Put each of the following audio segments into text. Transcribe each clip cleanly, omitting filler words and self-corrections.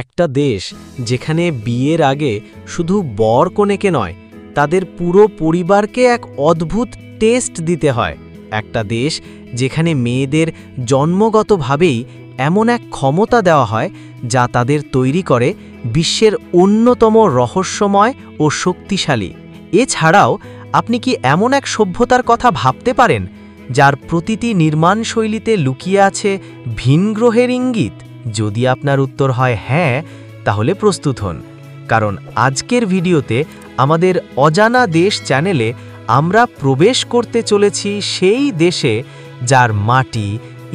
একটা দেশ যেখানে বিয়ের আগে শুধু বর কনেকে নয়, তাদের পুরো পরিবারকে এক অদ্ভুত টেস্ট দিতে হয়। একটা দেশ যেখানে মেয়েদের জন্মগতভাবেই এমন এক ক্ষমতা দেওয়া হয় যা তাদের তৈরি করে বিশ্বের অন্যতম রহস্যময় ও শক্তিশালী। এছাড়াও আপনি কি এমন এক সভ্যতার কথা ভাবতে পারেন যার প্রতিটি নির্মাণ শৈলীতে লুকিয়ে আছে ভিনগ্রহের ইঙ্গিত? যদি আপনার উত্তর হয় হ্যাঁ, তাহলে প্রস্তুত হন, কারণ আজকের ভিডিওতে আমাদের অজানা দেশ চ্যানেলে আমরা প্রবেশ করতে চলেছি সেই দেশে যার মাটি,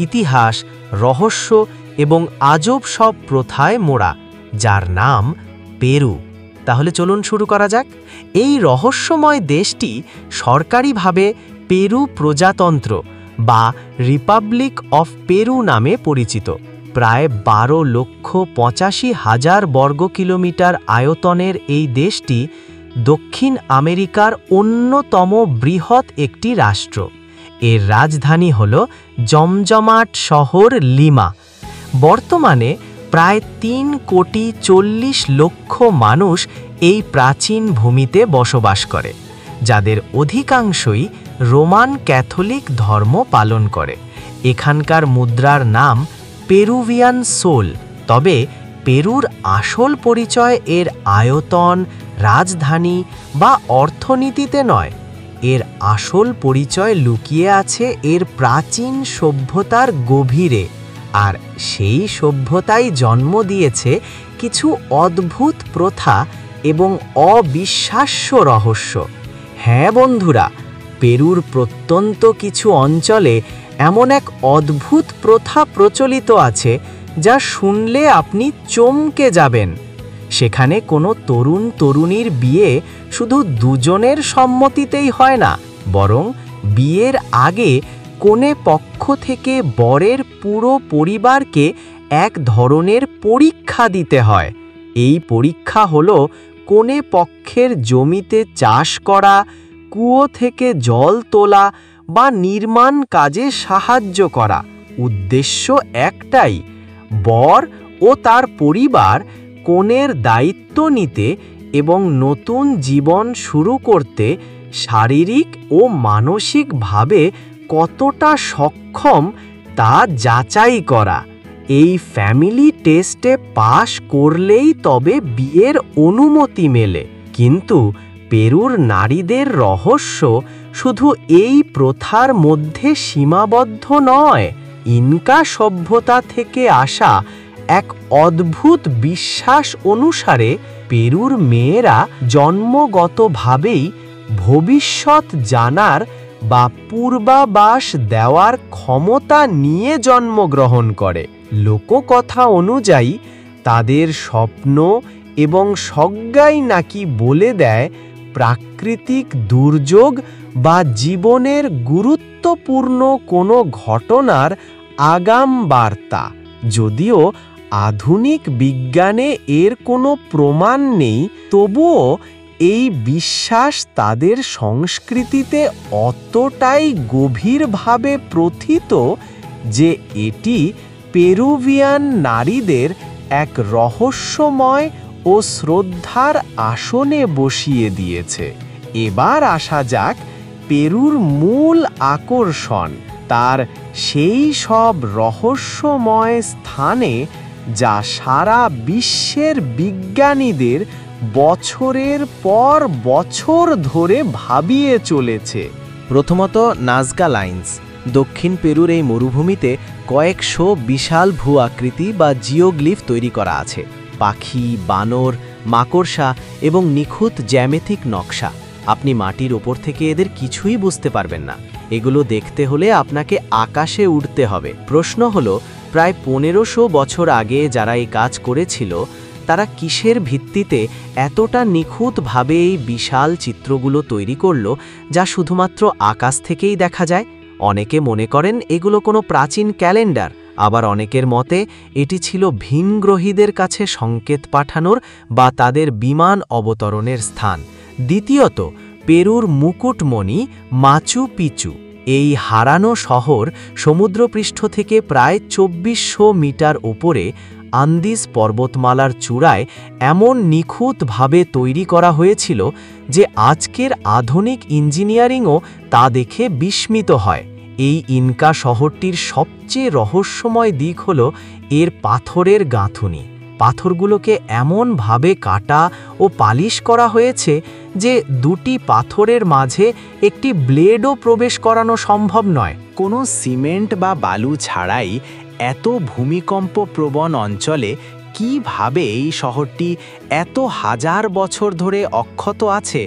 ইতিহাস, রহস্য এবং আজব সব প্রথায় মোড়া, যার নাম পেরু। তাহলে চলুন শুরু করা যাক। এই রহস্যময় দেশটি সরকারিভাবে পেরু প্রজাতন্ত্র বা রিপাবলিক অফ পেরু নামে পরিচিত। প্রায় 12,85,000 বর্গ কিলোমিটার আয়তনের এই দেশটি দক্ষিণ আমেরিকার অন্যতম বৃহৎ একটি রাষ্ট্র। এর রাজধানী হল জমজমাট শহর লিমা। বর্তমানে প্রায় 3,40,00,000 মানুষ এই প্রাচীন ভূমিতে বসবাস করে, যাদের অধিকাংশই রোমান ক্যাথলিক ধর্ম পালন করে। এখানকার মুদ্রার নাম পেরুভিয়ান সোল। তবে পেরুর আসল পরিচয় এর আয়তন, রাজধানী বা অর্থনীতিতে নয়। এর আসল পরিচয় লুকিয়ে আছে এর প্রাচীন সভ্যতার গভীরে, আর সেই সভ্যতাই জন্ম দিয়েছে কিছু অদ্ভুত প্রথা এবং অবিশ্বাস্য রহস্য। হ্যাঁ বন্ধুরা, পেরুর প্রত্যন্ত কিছু অঞ্চলে এমন এক অদ্ভুত প্রথা প্রচলিত আছে যা শুনলে আপনি চমকে যাবেন। সেখানে কোনো তরুণ তরুণীর বিয়ে শুধু দুজনের সম্মতিতেই হয় না, বরং বিয়ের আগে কনে পক্ষ থেকে বরের পুরো পরিবারকে এক ধরনের পরীক্ষা দিতে হয়। এই পরীক্ষা হলো কনে পক্ষের জমিতে চাষ করা, কুয়ো থেকে জল তোলা বা নির্মাণ কাজে সাহায্য করা। উদ্দেশ্য একটাই, বর ও তার পরিবার কনের দায়িত্ব নিতে এবং নতুন জীবন শুরু করতে শারীরিক ও মানসিকভাবে কতটা সক্ষম তা যাচাই করা। এই ফ্যামিলি টেস্টে পাশ করলেই তবে বিয়ের অনুমতি মেলে। কিন্তু পেরুর নারীদের রহস্য শুধু এই প্রথার মধ্যে সীমাবদ্ধ নয়। ইনকা সভ্যতা থেকে আসা এক অদ্ভুত বিশ্বাস অনুসারে পেরুর মেয়েরা জন্মগতভাবেই ভবিষ্যৎ জানার বা পূর্বাভাস দেওয়ার ক্ষমতা নিয়ে জন্মগ্রহণ করে। লোককথা অনুযায়ী তাদের স্বপ্ন এবং সজ্ঞাই নাকি বলে দেয় প্রাকৃতিক দুর্যোগ বা জীবনের গুরুত্বপূর্ণ কোনো ঘটনার আগাম বার্তা। যদিও আধুনিক বিজ্ঞানে এর কোনো প্রমাণ নেই, তবুও এই বিশ্বাস তাদের সংস্কৃতিতে অতটাই গভীরভাবে প্রথিত যে এটি পেরুভিয়ান নারীদের এক রহস্যময় ও শ্রদ্ধার আসনে বসিয়ে দিয়েছে। এবার আসা যাক পেরুর মূল আকর্ষণ, তার সেই সব রহস্যময় স্থানে যা সারা বিশ্বের বিজ্ঞানীদের বছরের পর বছর ধরে ভাবিয়ে চলেছে। প্রথমত নাজকা লাইন্স। দক্ষিণ পেরুর এই মরুভূমিতে কয়েকশো বিশাল ভূ আকৃতি বা জিওগ্লিফ তৈরি করা আছে। পাখি, বানর, মাকড়সা এবং নিখুঁত জ্যামিতিক নকশা। আপনি মাটির ওপর থেকে এদের কিছুই বুঝতে পারবেন না। এগুলো দেখতে হলে আপনাকে আকাশে উঠতে হবে। প্রশ্ন হলো, প্রায় 1500 বছর আগে যারা এই কাজ করেছিল তারা কিসের ভিত্তিতে এতটা নিখুঁতভাবে এই বিশাল চিত্রগুলো তৈরি করলো যা শুধুমাত্র আকাশ থেকেই দেখা যায়? অনেকে মনে করেন এগুলো কোনো প্রাচীন ক্যালেন্ডার, আবার অনেকের মতে এটি ছিল ভিনগ্রহীদের কাছে সংকেত পাঠানোর বা তাদের বিমান অবতরণের স্থান। দ্বিতীয়ত, পেরুর মুকুটমণি মাচু পিচু। এই হারানো শহর সমুদ্রপৃষ্ঠ থেকে প্রায় 2400 মিটার উপরে আন্দিজ পর্বতমালার চূড়ায় এমন নিখুঁতভাবে তৈরি করা হয়েছিল যে আজকের আধুনিক ইঞ্জিনিয়ারিংও তা দেখে বিস্মিত হয়। এই ইনকা শহরটির সবচেয়ে রহস্যময় দিক হল এর পাথরের গাঁথুনি। পাথরগুলোকে এমনভাবে কাটা ও পালিশ করা হয়েছে যে দুটি পাথরের মাঝে একটি ব্লেডও প্রবেশ করানো সম্ভব নয়। কোনো সিমেন্ট বা বালু ছাড়াই এত ভূমিকম্পপ্রবণ অঞ্চলে কিভাবে এই শহরটি এত হাজার বছর ধরে অক্ষত আছে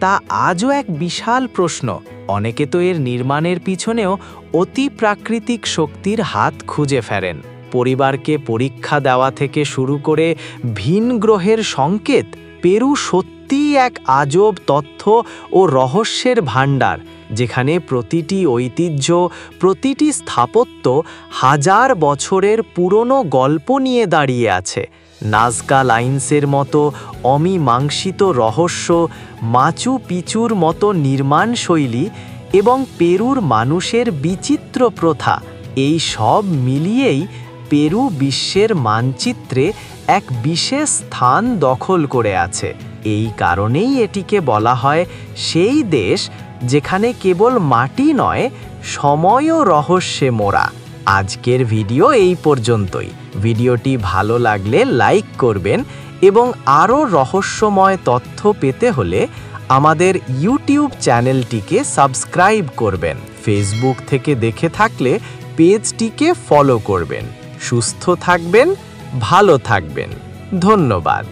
তা আজও এক বিশাল প্রশ্ন। অনেকে তো এর নির্মাণের পিছনেও অতি প্রাকৃতিক শক্তির হাত খুঁজে ফেরেন। পরিবারকে পরীক্ষা দেওয়া থেকে শুরু করে ভিন গ্রহের সংকেত, পেরু সত্যিই এক আজব তথ্য ও রহস্যের ভাণ্ডার, যেখানে প্রতিটি ঐতিহ্য, প্রতিটি স্থাপত্য হাজার বছরের পুরনো গল্প নিয়ে দাঁড়িয়ে আছে। নাজকা লাইন্সের মতো অমীমাংসিত রহস্য, মাচু পিচুর মতো নির্মাণ শৈলী এবং পেরুর মানুষের বিচিত্র প্রথা, এই সব মিলিয়েই পেরু বিশ্বের মানচিত্রে এক বিশেষ স্থান দখল করে আছে। এই কারণেই এটিকে বলা হয় সেই দেশ যেখানে কেবল মাটি নয়, সময়ও রহস্যে মোড়া। আজকের ভিডিও এই পর্যন্তই। ভিডিওটি ভালো লাগলে লাইক করবেন এবং আরও রহস্যময় তথ্য পেতে হলে আমাদের ইউটিউব চ্যানেলটিকে সাবস্ক্রাইব করবেন। ফেসবুক থেকে দেখে থাকলে পেজটিকে ফলো করবেন। সুস্থ থাকবেন, ভালো থাকবেন। ধন্যবাদ।